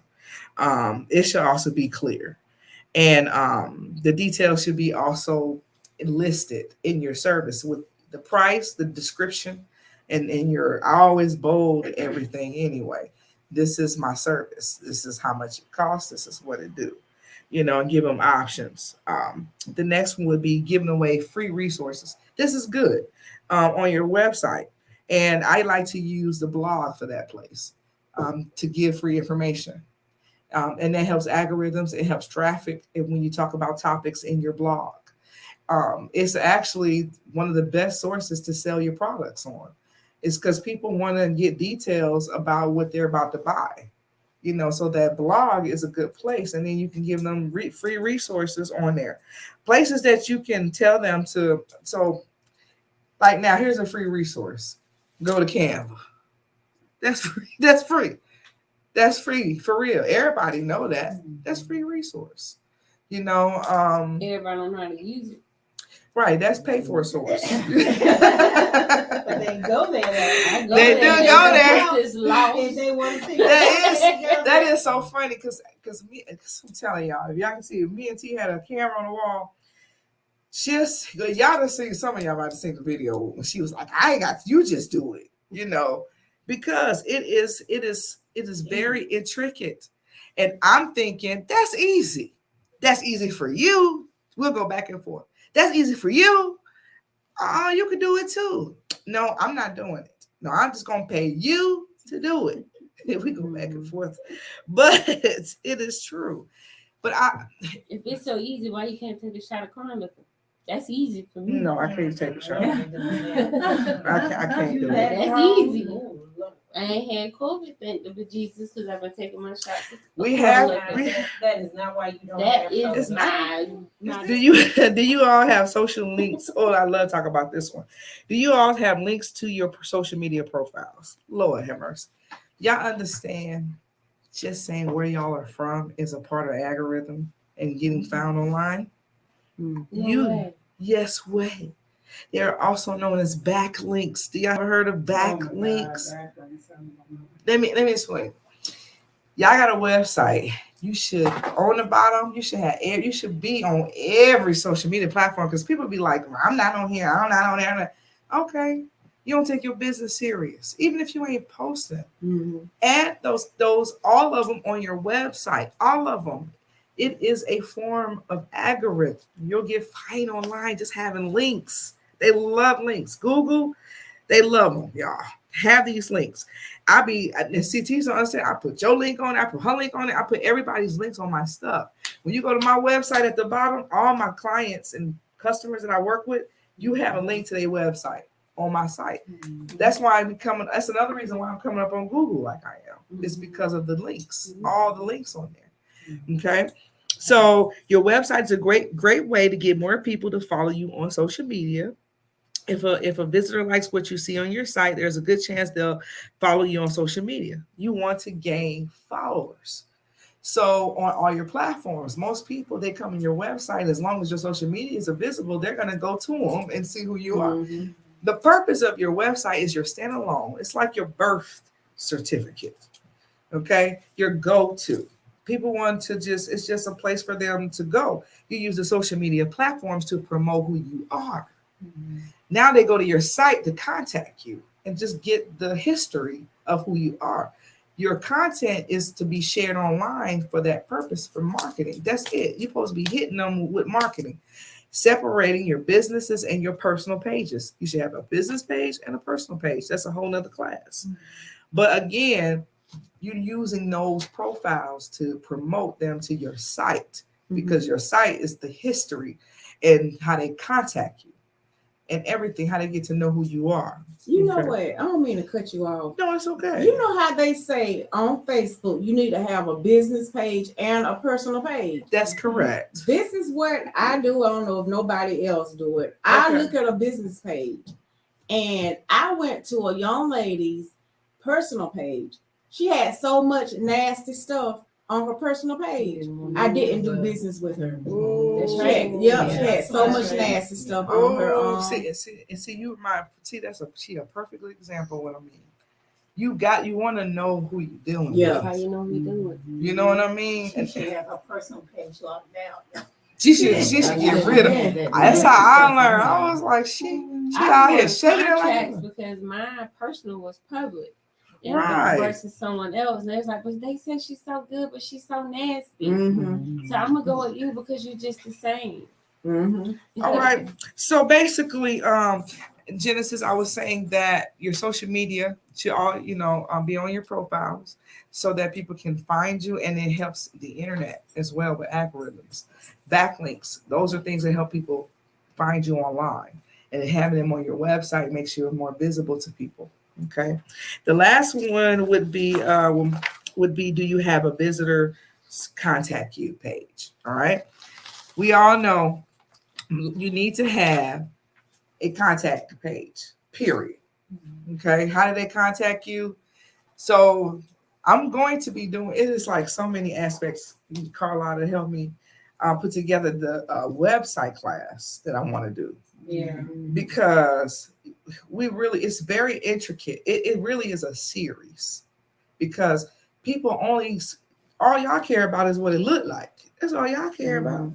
It should also be clear. And the details should be also listed in your service with the price, the description, and I always bold everything anyway. This is my service. This is how much it costs. This is what it do. You know, and give them options. The next one would be giving away free resources. This is good on your website. And I like to use the blog for that place to give free information. And that helps algorithms. It helps traffic. And when you talk about topics in your blog, it's actually one of the best sources to sell your products on. It's because people want to get details about what they're about to buy. You know, so that blog is a good place. And then you can give them free resources on there. Places that you can tell them to. So like now, here's a free resource. Go to Canva. That's free. That's free. That's free for real. Everybody know that. That's free resource. You know, Everybody don't know how to use it. Right, that's pay for a source. But they go there. They do go there. If they want to see That is so funny because I'm telling y'all, if y'all can see, if me and T had a camera on the wall, y'all done seen, some of y'all might have seen the video when she was like, I ain't got you, just do it, you know, because it is very intricate. And I'm thinking, that's easy. That's easy for you. We'll go back and forth. That's easy for you. You can do it too. No, I'm not doing it. No, I'm just going to pay you to do it. We go back and forth. But it is true. But if it's so easy, why you can't take a shot of crime with them? That's easy for me. No, I can't take a shot. I can't do it. That's easy. I ain't had COVID, thank the bejesus, because I've been taking my shots. That is not why you don't That have is COVID. not. Do you all have social links? Oh, I love to talk about this one. Do you all have links to your social media profiles? Lord have mercy. Y'all understand just saying where y'all are from is a part of the algorithm and getting found online? Yes way. They're also known as backlinks. Do y'all ever heard of backlinks? Let me explain. Y'all got a website. You should on the bottom. You should be on every social media platform because people be like, well, I'm not on here. I'm not on there. Okay, you don't take your business serious, even if you ain't posting. Add those all of them on your website. All of them. It is a form of algorithm. You'll get fined online just having links. They love links. Google, they love them, y'all. Have these links. CTs don't understand. I put your link on it. I put her link on it. I put everybody's links on my stuff. When you go to my website at the bottom, all my clients and customers that I work with, you have a link to their website on my site. That's why that's another reason why I'm coming up on Google like I am. It's because of the links, all the links on there. Okay. So your website is a great way to get more people to follow you on social media. If a visitor likes what you see on your site, there's a good chance they'll follow you on social media. You want to gain followers. So on all your platforms, most people, they come in your website, as long as your social medias are visible, they're going to go to them and see who you are. The purpose of your website is your standalone. It's like your birth certificate. Okay. Your go-to. People want to it's just a place for them to go. You use the social media platforms to promote who you are. Now they go to your site to contact you and just get the history of who you are. Your content is to be shared online for that purpose, for marketing. That's it. You're supposed to be hitting them with marketing, separating your businesses and your personal pages. You should have a business page and a personal page. That's a whole nother class. But again, you're using those profiles to promote them to your site because your site is the history and how they contact you and everything, how they get to know who you are. You know what? I don't mean to cut you off. No, it's okay. You know how they say on Facebook, you need to have a business page and a personal page. That's correct. This is what I do. I don't know if nobody else do it. I look at a business page and I went to a young lady's personal page. She had so much nasty stuff on her personal page. I didn't do business with her. That's right. She had so much nasty stuff on her. That's a perfect example of what I mean. You want to know who you're dealing with. That's how you know who you're dealing with. You know what I mean? She should have a personal page locked down. She should get rid of it. That's how I learned. I was like, she out here shaking it like because my personal was public. Right. Versus someone else. And they was like, but they said she's so good, but she's so nasty. So I'm gonna go with you because you're just the same. All right. So basically, Genesis, I was saying that your social media should all, be on your profiles so that people can find you, and it helps the internet as well with algorithms. Backlinks, those are things that help people find you online, and having them on your website makes you more visible to people. Okay. The last one would be do you have a visitor contact you page? All right. We all know you need to have a contact page, period. Okay. How do they contact you? So I'm going to be doing, it is like so many aspects. Carlotta help me put together the website class that I want to do. Yeah. Because it's very intricate. It really is a series because people all y'all care about is what it looked like. That's all y'all care about.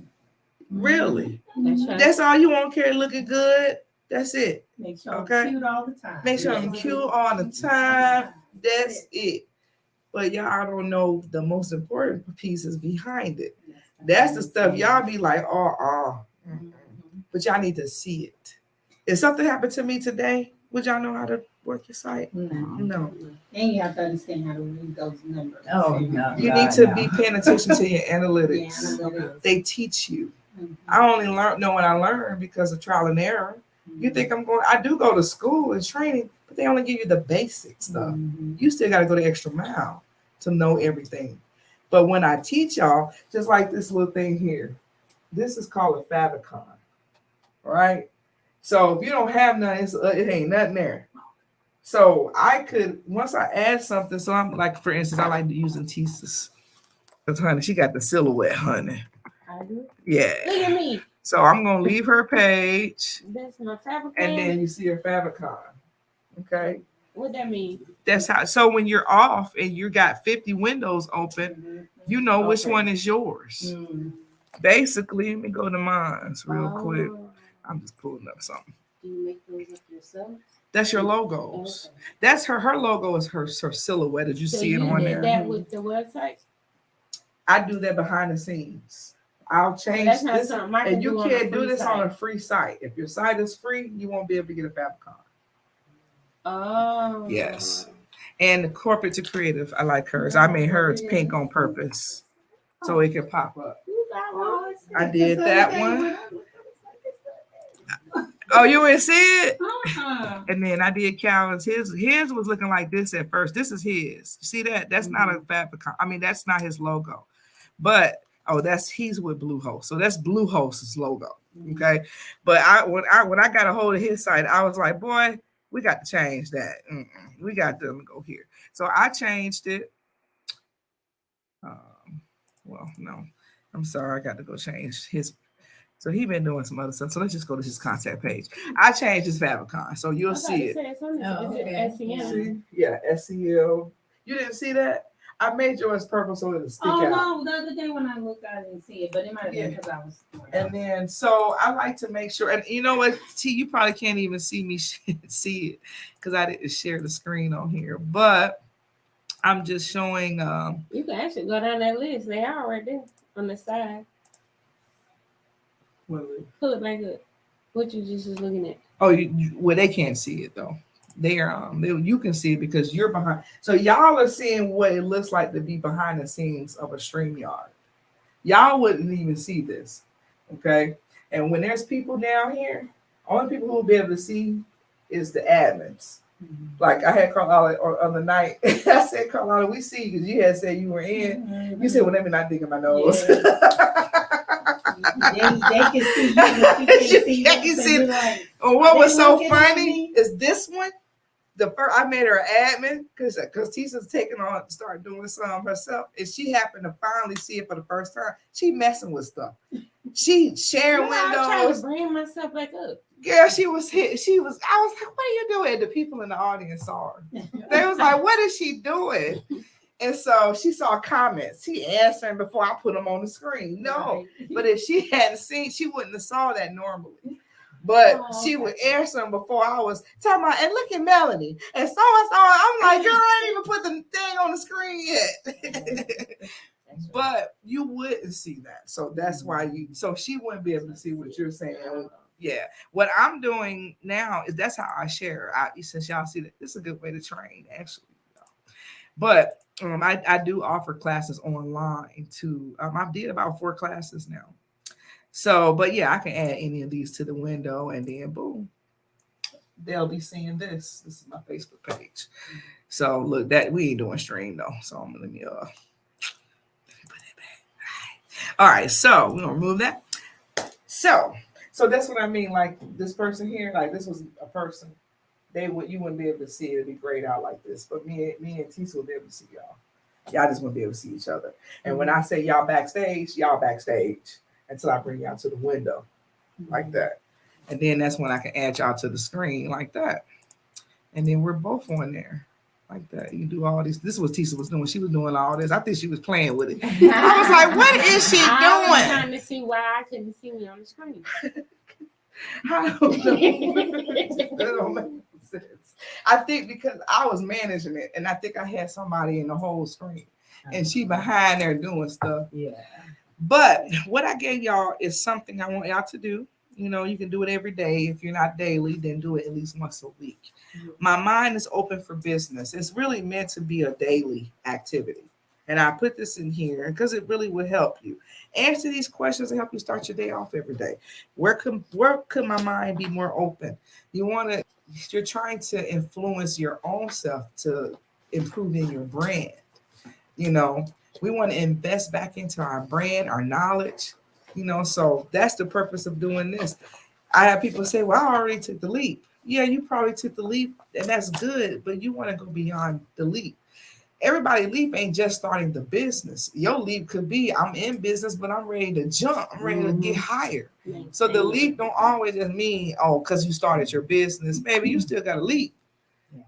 Really. That's all you want to care, looking good. That's it. Make sure I'm cute all the time. Make sure I'm cute all the time. That's it. But y'all don't know the most important pieces behind it. That's the stuff y'all be like, but y'all need to see it. If something happened to me today, would y'all know how to work your site? No. And you have to understand how to read those numbers. You need to be paying attention to your analytics. They teach you. I only know what I learned because of trial and error. You think I'm going? I do go to school and training, but they only give you the basic stuff. You still got to go the extra mile to know everything. But when I teach y'all, just like this little thing here, this is called a Favicon, right? So if you don't have none, it ain't nothing there. So I could, once I add something, so I'm like, for instance, I like using Tisa's. Because, honey, she got the silhouette, honey. I do. Yeah. Look at me. So I'm going to leave her page. That's my Favicon. And then you see her Favicon. Okay. What that mean? That's how. So when you're off and you got 50 windows open, you know which one is yours. Basically, let me go to mine real quick. I'm just pulling up something. Do you make those up yourself? That's your logos. Okay. That's her logo is her silhouette. Did you see it on there? That with the website? I do that behind the scenes. I'll change this, and you can't do this on a free site. If your site is free, you won't be able to get a Favicon. Oh. Yes. And the corporate to creative, I like hers. I made hers pink on purpose so it can pop up. I did that one. Oh, you didn't see it? And then I did Calvin's. His was looking like this at first. This is his. See that? That's not a Favicon. I mean, that's not his logo. But he's with Bluehost. So that's Bluehost's logo. Okay. But when I got a hold of his site, I was like, boy, we got to change that. We got to go here. So I changed it. Well, no, I'm sorry. I got to go change his. So he been doing some other stuff. So let's just go to his contact page. I changed his Favicon. So you'll see it. SEM. Yeah, SEL. You didn't see that? I made yours purple so it'll stick out. Oh, no, the other day when I looked, I didn't see it, but it might have been because I was. And then, so I like to make sure, and you know what, T, you probably can't even see me see it because I didn't share the screen on here, but I'm just showing. You can actually go down that list. They are right there on the side. Pull it back up. What you just was looking at? Oh, well, they can't see it though. You can see it because you're behind. So y'all are seeing what it looks like to be behind the scenes of a StreamYard. Y'all wouldn't even see this, okay? And when there's people down here, only people who will be able to see is the admins. Like I had Carlotta on the night. I said, Carlotta, we see you because you had said you were in. You said, well, let me not dig in my nose. Yeah. they can see you. They can see like, what was so funny is this one. The first I made her admin because Tisa's taking on to start doing some herself, and she happened to finally see it for the first time. She messing with stuff. She sharing windows. I was trying to bring myself back up. Girl, she was hit. I was like, what are you doing? The people in the audience saw her. They was like, what is she doing? And so she saw comments. She answering before I put them on the screen. No, but if she hadn't seen, she wouldn't have saw that normally. But she would answer them before I was talking about, and look at Melanie. And so. I'm like, girl, I didn't even put the thing on the screen yet. But you wouldn't see that. So that's why so she wouldn't be able to see what you're saying. Yeah. What I'm doing now is that's how I share. Since y'all see that, this is a good way to train, actually. But I do offer classes online too. I did about 4 classes now. So, but yeah, I can add any of these to the window and then boom, they'll be seeing this. This is my Facebook page. So look, that we ain't doing stream though. So I'm gonna let me put it back. All right, so we're gonna remove that. So that's what I mean. Like this person here, like this was a person. You wouldn't be able to see it. It'd be grayed out like this. But me and Tisa would be able to see y'all. Y'all just wouldn't be able to see each other. And when I say y'all backstage until I bring y'all to the window like that. And then that's when I can add y'all to the screen like that. And then we're both on there like that. You do all this. This is what Tisa was doing. She was doing all this. I think she was playing with it. I was like, what is she doing? I was trying to see why I couldn't see me on the screen. I don't know. That don't make sense. I think because I was managing it and I think I had somebody in the whole screen and she behind there doing stuff. Yeah. But what I gave y'all is something I want y'all to do. You know, you can do it every day. If you're not daily, then do it at least once a week. My mind is open for business. It's really meant to be a daily activity. And I put this in here because it really will help you. Answer these questions and help you start your day off every day. Where could my mind be more open? You're trying to influence your own self to improving your brand. We want to invest back into our brand, our knowledge, so that's the purpose of doing this. I have people say, well, I already took the leap. Yeah, you probably took the leap, and that's good, but you want to go beyond the leap. Everybody leap ain't just starting the business. Your leap could be, I'm in business, but I'm ready to jump. I'm ready to get higher. So the leap don't always just mean, because you started your business. Maybe you still got a leap.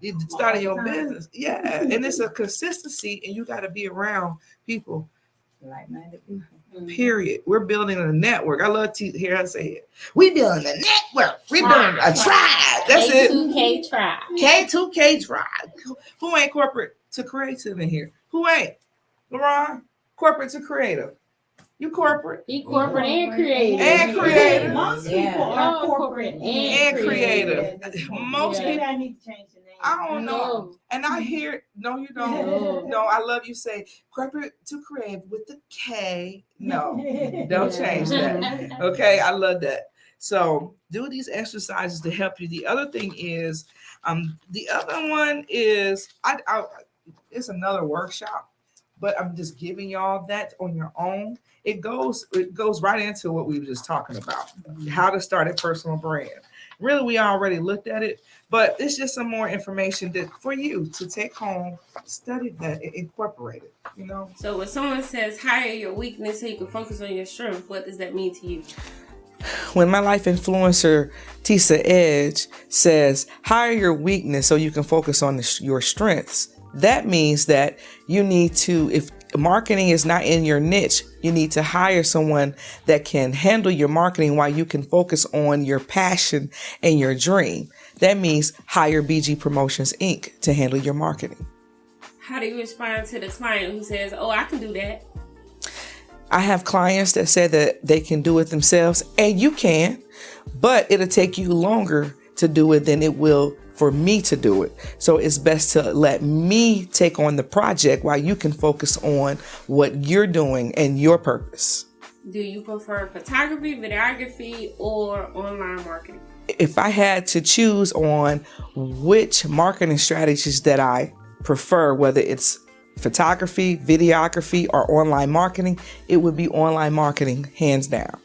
You started your business. Yeah. And it's a consistency, and you got to be around people. Like-minded people. Period. We're building a network. I love to hear her say it. We building a network. We building a tribe. That's it. K2K tribe. K2K tribe. Who ain't corporate to creative in here? Who ain't? LaRon? Corporate to creative. You corporate. He corporate and creative. And creative. Most people are corporate And creative. Most Maybe people. I need to change the name. I don't know. And I hear, no, you don't. No, I love you say corporate to creative with the K. No, don't change that. Okay, I love that. So do these exercises to help you. The other thing is, the other one is, it's another workshop, but I'm just giving y'all that on your own. It goes right into what we were just talking about, how to start a personal brand. Really, we already looked at it, but it's just some more information that for you to take home, study that, and incorporate it, So when someone says hire your weakness so you can focus on your strength, what does that mean to you? When my life influencer, Tisa Edge, says hire your weakness so you can focus on your strengths, that means that you need to, if marketing is not in your niche, you need to hire someone that can handle your marketing while you can focus on your passion and your dream. That means hire BG Promotions Inc. to handle your marketing. How do you respond to the client who says, oh, I can do that? I have clients that say that they can do it themselves, and you can, but it'll take you longer to do it than it will for me to do it. So it's best to let me take on the project while you can focus on what you're doing and your purpose. Do you prefer photography, videography, or online marketing? If I had to choose on which marketing strategies that I prefer, whether it's photography, videography, or online marketing, it would be online marketing, hands down.